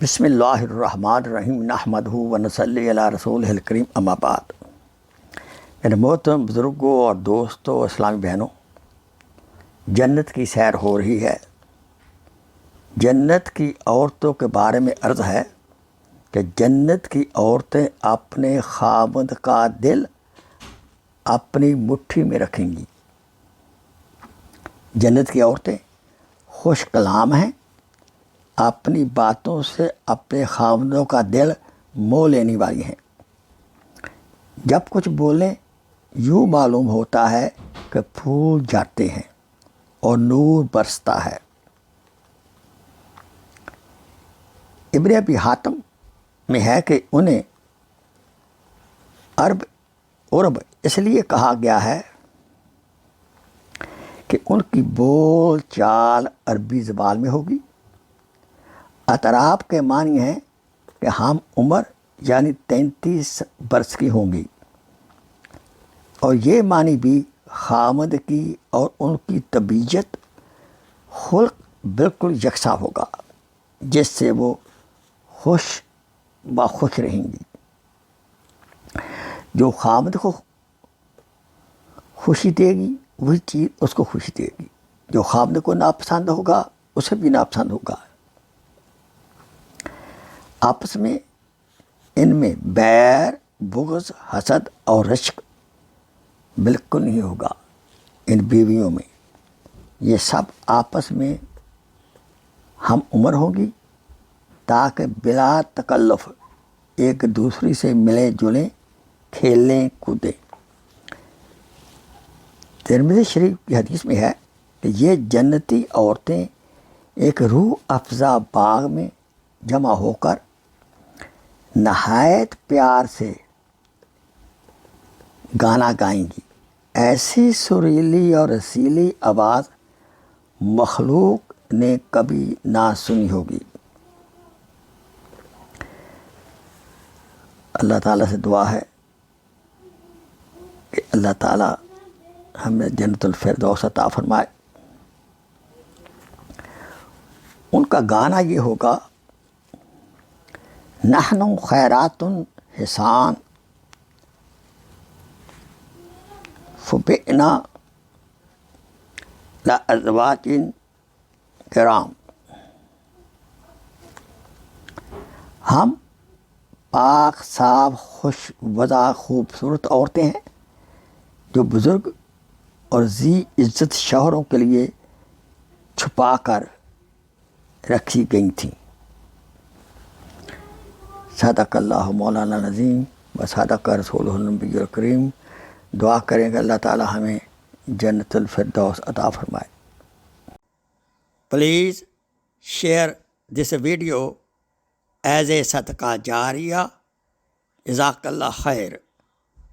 بسم اللہ الرحمن الرحیم نحمدہ و نصلی علی رسولہ الکریم اما بعد۔ میرے محترم بزرگوں اور دوستوں اسلامی بہنوں، جنت کی سیر ہو رہی ہے۔ جنت کی عورتوں کے بارے میں عرض ہے کہ جنت کی عورتیں اپنے خاوند کا دل اپنی مٹھی میں رکھیں گی۔ جنت کی عورتیں خوش کلام ہیں، اپنی باتوں سے اپنے خاوندوں کا دل مو لینے والی ہیں۔ جب کچھ بولیں یوں معلوم ہوتا ہے کہ پھول جھڑتے ہیں اور نور برستا ہے۔ ابن ابی حاتم میں ہے کہ انہیں عرب اس لیے کہا گیا ہے کہ ان کی بول چال عربی زبان میں ہوگی۔ اطراب کے معنی ہیں کہ ہم عمر یعنی 33 برس کی ہوں گی، اور یہ معنی بھی خامد کی اور ان کی طبیعت خلق بالکل یکساں ہوگا، جس سے وہ خوش رہیں گی۔ جو خامد کو خوشی دے گی وہی چیز اس کو خوشی دے گی، جو خامد کو ناپسند ہوگا اسے بھی ناپسند ہوگا۔ آپس میں ان میں بیر، بغض، حسد اور رشک بالکل نہیں ہوگا۔ ان بیویوں میں یہ سب آپس میں ہم عمر ہوں گی تاکہ بلا تکلف ایک دوسری سے ملیں جلیں، کھیلیں کودیں۔ ترمذی شریف کی حدیث میں ہے کہ یہ جنتی عورتیں ایک روح افزا باغ میں جمع ہو کر نہایت پیار سے گانا گائیں گی۔ ایسی سریلی اور رسیلی آواز مخلوق نے کبھی نہ سنی ہوگی۔ اللہ تعالیٰ سے دعا ہے کہ اللہ تعالیٰ ہمیں جنت الفردوس عطا فرمائے۔ ان کا گانا یہ ہوگا: نحن خیرات حسان فبئنا لأزواج کرام۔ ہم پاک صاف خوش وضع خوبصورت عورتیں ہیں جو بزرگ اور ذی عزت شوہروں کے لیے چھپا کر رکھی گئی تھیں۔ صدق اللہ مولانا العظیم و صدق رسولہ النبی الکریم۔ دعا کریں کہ اللہ تعالی ہمیں جنت الفردوس عطا فرمائے۔ Please share this video as a صدقہ جاریہ۔ جزاک اللہ خیر۔